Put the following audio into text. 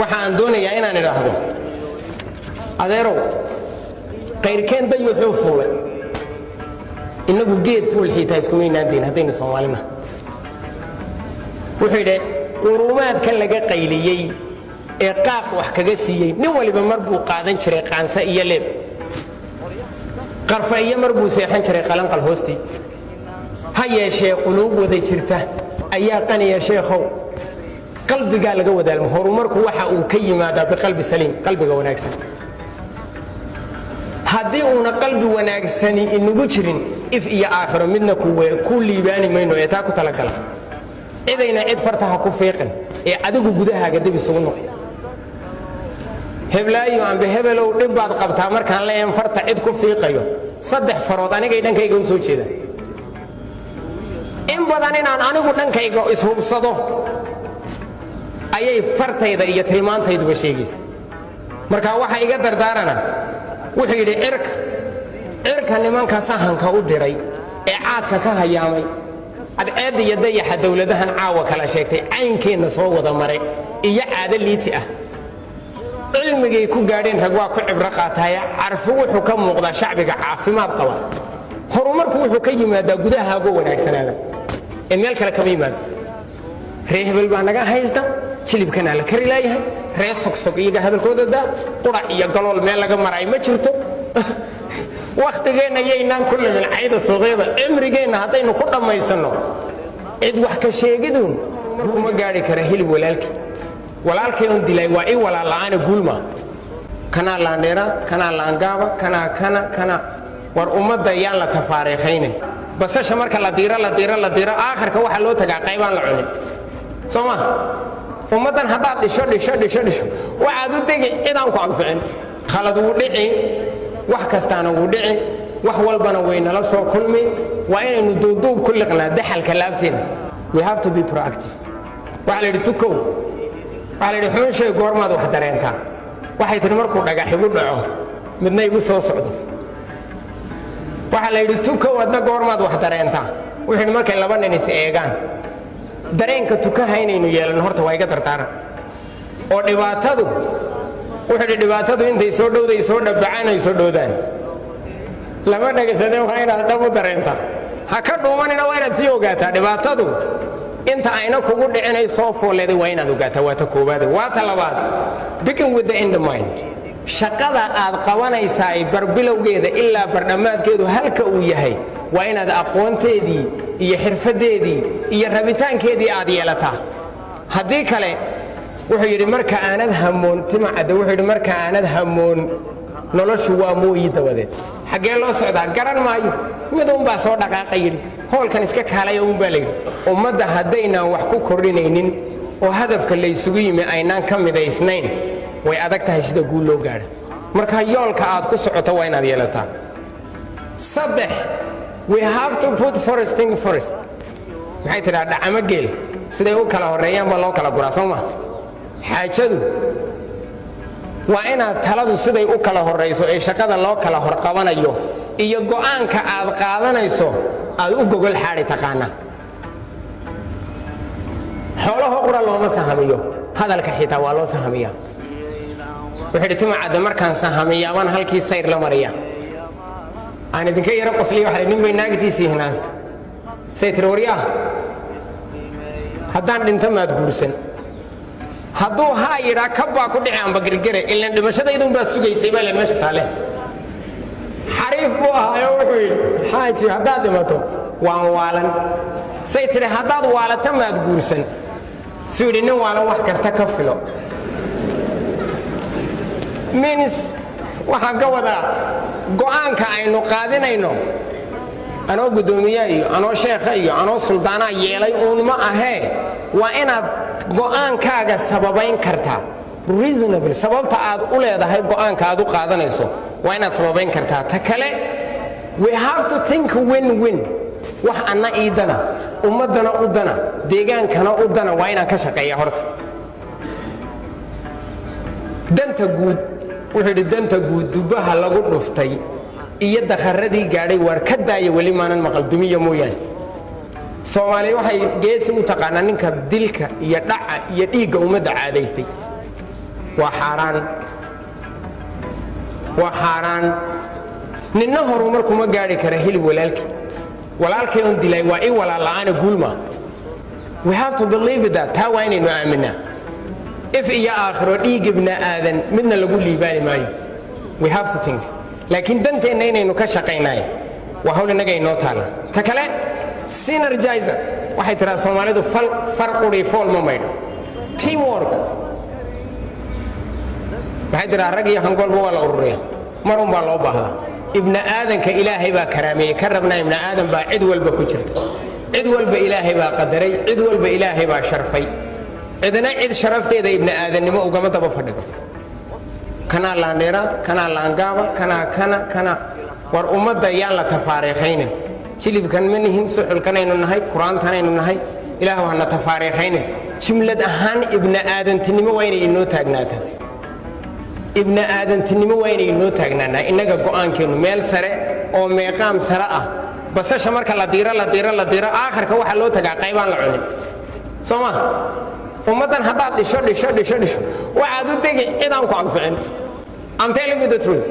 waxaan doonayaa inaan idhaahdo adeerow qayrkeen dayuxuu fuulay inagu geed fuul xiitaa iskuma inaandeyn haddaynu soomaalina wuxuu yidhi quruumaadkan laga qayliyey ee qaaq wax kaga siiyey nin waliba mar buu qaadan jiray qaansa iyo leeb qarfa iyo mar buu seexan jiray qalanqal hoostii ha yeeshee quluub wada jirta ayaa qaniya sheekhow qalbigaa laga wadaalmo horumarku waxa uu ka yimaadaa biqalbi saliim qalbiga wanaagsan haddii uuna qalbi wanaagsani inagu jirin if iyo aakhiro midna ku liibaani mayno ee taa ku talagala cidayna cid fartaha ku fiiqin ee adigu gudahaaga dib isugu noq heblaayo amba hebelow dhib baad qabtaa markaan leeyahay farta cid ku fiiqayo saddex farood anigay dhankayga u soo jeeda in badan inaan anigu dhankayga ishubsado ayay fartayda iyo tilmaantayduba sheegaysa marka waxa iga dardaarana wuxuu yidhi cirka nimanka sahanka u diray ee caadka ka hayaamay adceedda iyo dayaxa dawladahan caawa kala sheegtay caynkeenna soo wada maray iyo caado liiti ah cilmigay ku gaadheen rag waa ku cibro qaataaya carfi wuxuu ka muuqdaa shacbiga caafimaad qaba horumarku wuxuu ka yimaadaa gudahaago wanaagsanaada in meel kale kama yimaado ree hebel baa naga haysta jilibkanaa la kari laayahay ree sogsog iyaga hadalkooda daa qurac iyo galool meel laga maray ma jirto wakhtigeenna yaynaan ku limin cayda suuqyada cimrigeenna haddaynu ku dhammaysanno cid wax ka sheegiduun kuma gaadhi kara hilib walaalkay on dilay waa ii walaalla'aana guulma kanaa laandheera kanaa laangaaba kana war ummadda yaan la tafaariikhaynin basasha marka la diiro aakhirka waxaa loo tagaa qaybaan la cunin soo maha ummaddan haddaad dhisho waxaad u degi cidaan ku anficin khalad wuu dhici wax kastaana wuu dhici wax walbana waynala soo kulmi waa inaynu duuduub ku liqnaa daxalka laabteena we have to be proactive waxaa la yidhi tukow waxaa la yidhi xun shay goormaad wax dareentaa waxay tihi markuu dhagax igu dhaco midna igu soo socdo waxaa la yidhi tukow adna goormaad wax dareentaa wuxuu yidhi markay laba nin is eegaan dareenka tukaha inaynu yeelanno horta waa iga dardaaran oo dhibaatadu wuxuu yidhi dhibaatadu intay soo dhowday soo dhabbacaan ay soo dhowdaan lama dhegaysadeen waa inaad dhab u dareentaa ha ka dhuumanina waa inaad sii ogaataa dhibaatadu inta ayna kugu dhicinay soo fooleeday waa inaad ogaataa waa ta koowaade waa ta labaad begin with the end mind shaqada aad qabanaysaa barbilowgeeda ilaa bardhammaadkeedu halka uu yahay waa inaad aqoonteedii iyo xirfadeedii iyo rabitaankeedii aad yeelataa haddii kale wuxuu yidhi marka aanad hamoon timacadda wuxuu yidhi marka aanad hamoon noloshu waa mooyi dabadeed xaggee loo socdaa garan maayo mid uunbaa soo dhaqaaqa yidhi hoolkan iska kaalaya uunbaa la yidhi ummadda haddaynaan wax ku kordhinaynin oo hadafka laysugu yimi aynaan ka midaysnayn way adag tahay sida guul loo gaadha marka yoolka aad ku socoto waa inaad yeelataa saddex we have to put first thing first maxay tidhaa dhacamo geel siday u kala horreeyaan baa loo kala guraa soo maa xaajadu waa inaad taladu siday u kala horrayso ee shaqada loo kala horqabanayo iyo go'aanka aad qaadanayso aad u gogol xaadhi taqaanaa xoolaho qura looma sahamiyo hadalka xitaa waa loo sahamiyaa wuxuu yidhi timacadda markaan sahamiyaabaan halkii sayr la mariya aan idinka yaro qosliya waxa nin bay naagtiisii hinaasta say tiri waryaah haddaan dhinto maad guursan hadduu haa yidhaa kabbaa ku dhici amba girgire ilan dhimashadaydun baad sugaysay baa len meesha taale xariif buu ahaayo wuxuu yidhi xaaji haddaad dhimato waan waalan say tidhi haddaad waalata maad guursan suu yidhi nin waalan wax kasta ka filo minis waxaan ka wadaa go'aanka aynu qaadinayno anoo guddoomiyaa iyo anoo sheekha iyo anoo suldaanaa yeelay uun ma ahee waa inaad go'aankaaga sababayn kartaa reasonable sababta aad u leedahay go'aanka aad u qaadanayso waa inaad sababayn kartaa ta kale we have to think win-win wax anna ii dana ummaddana u dana deegaankana u dana waa inaan ka shaqeeya horta danta guud wuxuu yidhi danta guud dubbaha lagu dhuftay iyo dakharadii gaadhay waar ka daaya weli maanan maqal dumiya mooyaane soomaaliya waxay geesi u taqaanaa ninka dilka iyo dhaca iyo dhiigga ummadda caadaystay وحاران ننا هرمر كما غاري كره هلب walaalkay on dilay waa in walaalaana gulma we have to believe that ta waa inaynu aamina if iya aakhiro dhiigibna aadan midna lagu liibaani maayo we have to think laakiin danteena inaynu ka shaqeynay waa hawl inaga inoo taala ta kale synergizer waxay tiraa Soomaalidu farquri fool ma maydho teamwork waxay tiraa rag iyo hangolba waa la ururiyaa marun baa loo baahdaa ابن آدم كإلهي با كرامي كربنا ابن آدم با عدول بكجرت عدول بإلهي با قدري عدول بإلهي با شرفي عدنا عد شرفتي ذا ابن آدم نمو قمت بفرد كنا لانديرا كنا لانقابا كنا ور أمد دا يالا تفاريخين شليب كان منهن سحل كنين النهي قرآن تنين النهي إلهي وحنا تفاريخين شملد أهان ابن آدم تنمو وين إنو تاقناتا ابن آدم تنمو وين إنو تاقنانا إنك قوان كينو ميل سرع أو ميقام سرع بس شمرك لديرة آخر كوحا لو تقع قيبان العلم سوما ومدن هداد دي شو وعادو تيجي إذا مكو عم فعل I'm telling you the truth